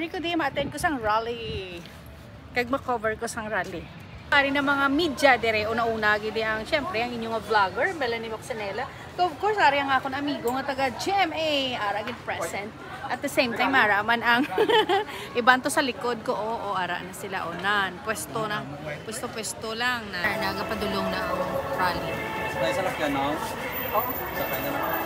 ko di ma-attend ko sang rally. Kag ma-cover ko sang rally. Ari na mga media dire una-una gidi ang syempre ang inyong vlogger Melanie Moxanela. So of course ari ang akong amigo nga taga GMA ara gid present. At the same time ara man ang ibanto sa likod ko ara na sila onan. Pwesto lang na nagapadulong na ang rally. Sakay sa lakyan no? Oo. Sakay na naman.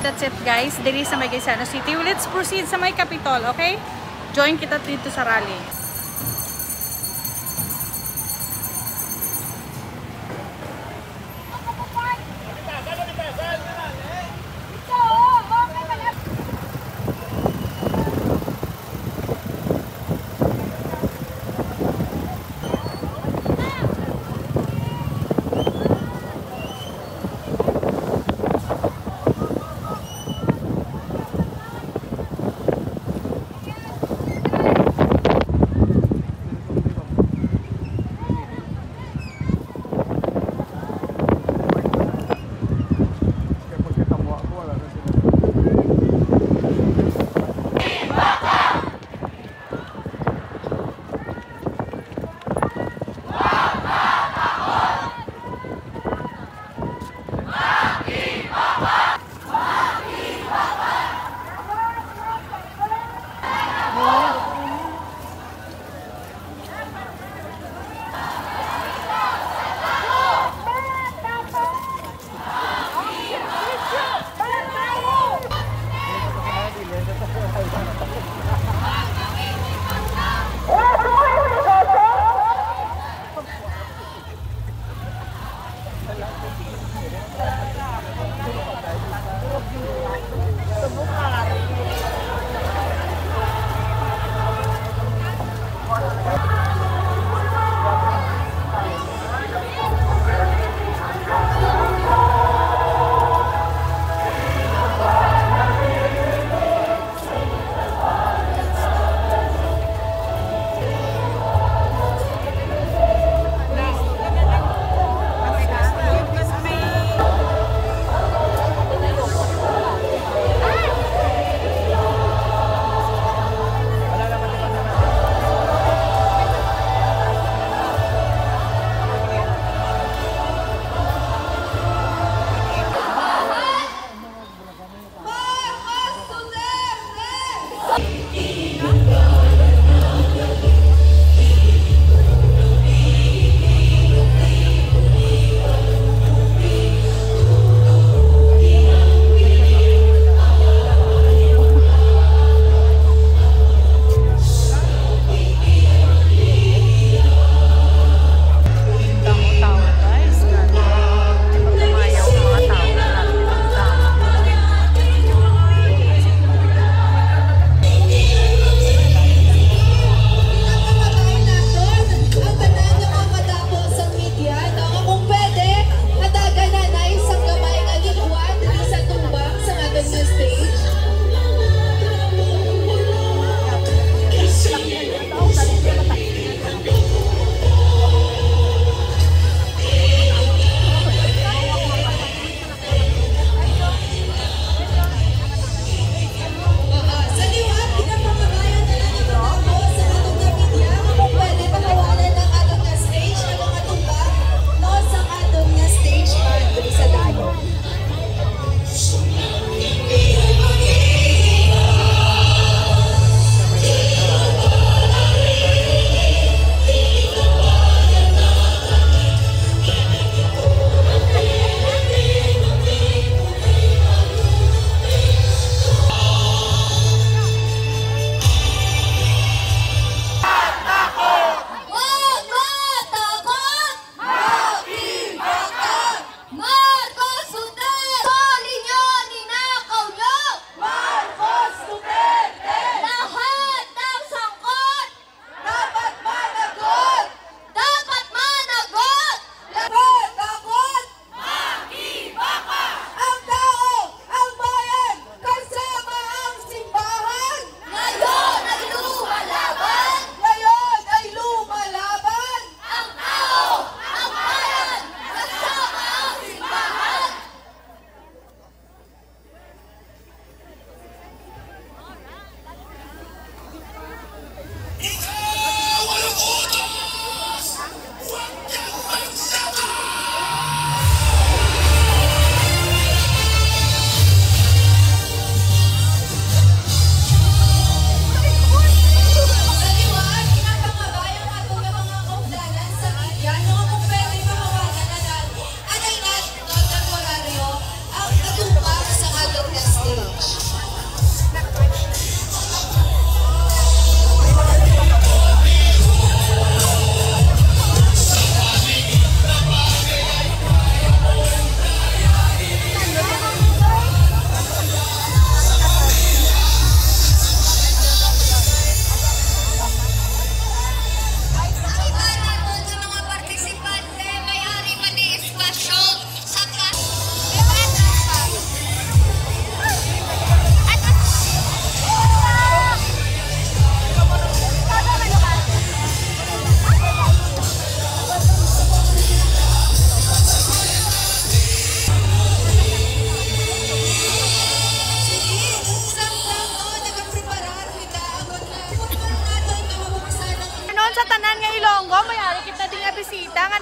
that's it guys. Diri sa may Gaisano City. Let's proceed sa may Capitol, okay? Join kita dito sa rally.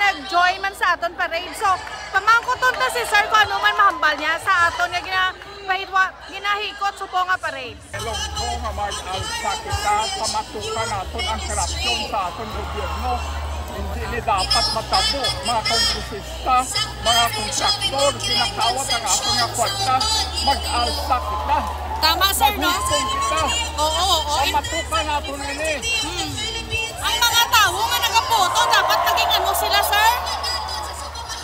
nag-join man sa aton parade. So, pamangkuton ta si sir kung ano man mahambal niya sa aton nga ginahikot subong nga parade. Ilonggo nga mag-alsa kita, pamatukan natin ang korupsyon sa ating gobyerno. Hindi ni dapat matabo, mga kongresista, mga kontraktor, kinakawat ang ating nga kwarta, mag-alsa kita. Tama sir, no? Maghukom kita. Oo. Pamatukan natin ini. Ang mga tao nga nagaboto, dapat maging ano sila, sir?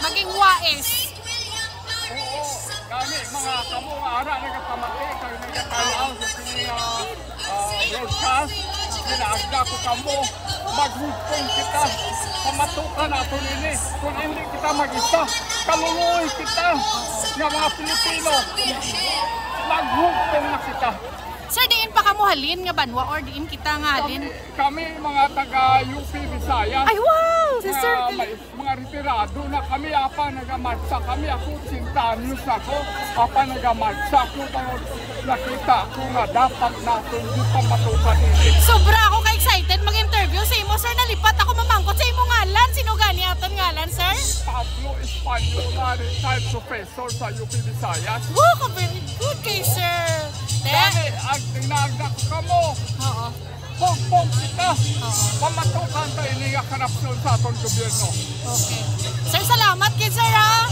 Maging wais. Oo, kami, mga kamo nga ara, nagkakamati, kayo nagkakalaw sa siya broadcast, sinaagda ko kamo, maghukom kita, pamatukan natin ini. Kung hindi kita mag-isa, kaluluoy kita, nga mga Pilipino, maghukom na kita. Sir, diin pa kamo halin nga banwa or diin kita nga halin? Kami mga taga-UP Visayas. Ay, wow! Si sir, Mga retirado na kami, apa nagamatsa kami, ako 80 anyos ako, apa nagamatsa ako, nakita ko nga dapat natin di pa matukan ini. sobra ako ka-excited mag-interview sa imo, sir. Nalipat ako mamangkot sa imo ngalan. Sino gani aton ngalan, sir? Pablo Espanyol na retired professor sa UP Visayas. Wow, very good kay sir. Kami, ang tinagda ko kamo, Oo. pong kita, pamatukan tayo ini nga korupsyon sa atong gobyerno. Okay. Sir, salamat kay sir, ha?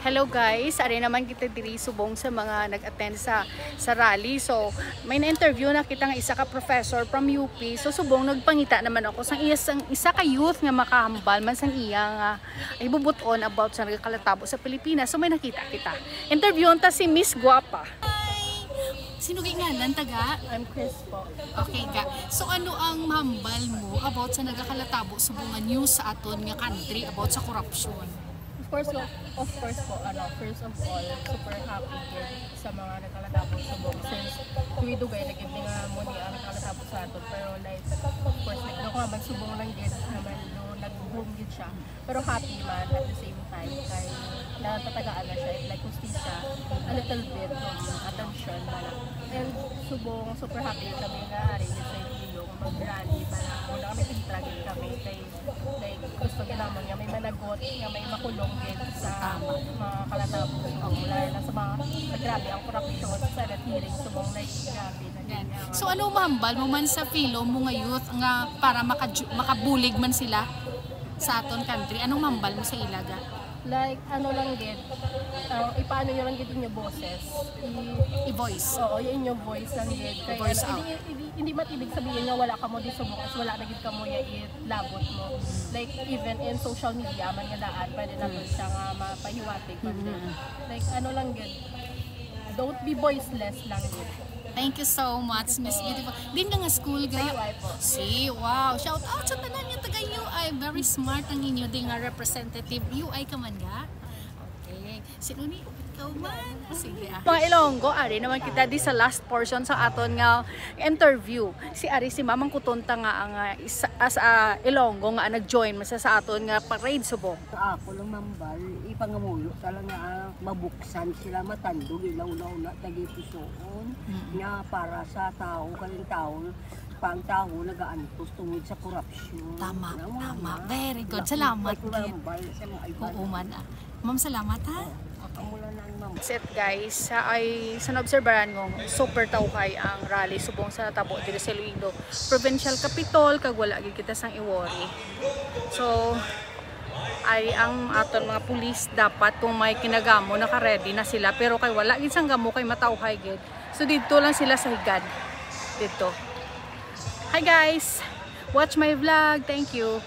Hello guys, ari naman kita diri subong sa mga nag-attend sa rally. So, may na-interview na kita nga isa ka professor from UP. So, subong nagpangita naman ako sang isa ka youth nga makahambal man sang iya nga ibubuton about sa nagkalatabo sa Pilipinas. So, may nakita kita. Interviewon ta si Miss Guapa. Sino kay ngalan taga? I'm Chris po. Okay ka. So ano ang mahambal mo about sa nagakalatabo subong nga news sa aton nga country about sa corruption? Of course po, first of all, super happy din sa mga nagkalatabo subong since tuwidugay na gid nga mo ni ang nagkalatabo sa aton, pero like of course like ako man subong lang gid naman do nag-boom gid siya, pero happy man at the same time kay natatagaan na siya, like justisya a little bit attention man, and subong super happy kami nga ari sa ilong mag-rally para muna kami tintragin kami kay like gusto ginamon nga may managot nga may makulong din sa mga kalatabo mula na sa mga grabe ang korupsyon sa Senate hearing subong like grabe na ganyan. So ano mahambal mo man sa filo mo nga youth nga para makabulig man sila sa aton country? Anong mahambal mo sa ilaga? Like ano lang gid, ipaano nyo lang gid yung boses, I-voice. oo, yung inyong voice lang gid kay Voice out. hindi matibig sabihin nga wala ka mo di subok as wala na gid ka mo ya ilabot mo, like even in social media man nga daan pwede na to siya nga mapahiwatig man din. Like ano lang gid, don't be voiceless lang gid. Thank you so much, Miss Beautiful. Din nga school ga. Sa UI po. Si, wow. Shout out sa tanan niyo taga UI. Very smart ang inyo din nga representative. UI ka man ga? Okay. Sino ni? Ikaw man? Sige ah. Mga Ilonggo, ari naman kita di sa last portion sa aton nga interview. Si Ari si Mamang Kutonta nga ang as Ilonggo nga nag-join masa sa aton nga parade subong. Ako lang mambal, ipangamulo talaga mabuksan sila matandog ilaw-law na tagipusoon nga para sa tao kaning tao pang tao nagaantos tungod sa korupsyon. Tama, tama. Very good. Salamat. Oo man ah. Ma'am, salamat ha. Set guys, ay sa naobserbahan ng super tawkay ang rally subong sa natabo dito sa Iloilo Provincial Capitol kag wala gid kita sang iwori. So ay ang aton mga pulis dapat kung may kinagamo naka-ready na sila, pero kay wala gid sang gamo kay matawkay gid. So dito lang sila sa higad dito. Hi guys, watch my vlog. Thank you.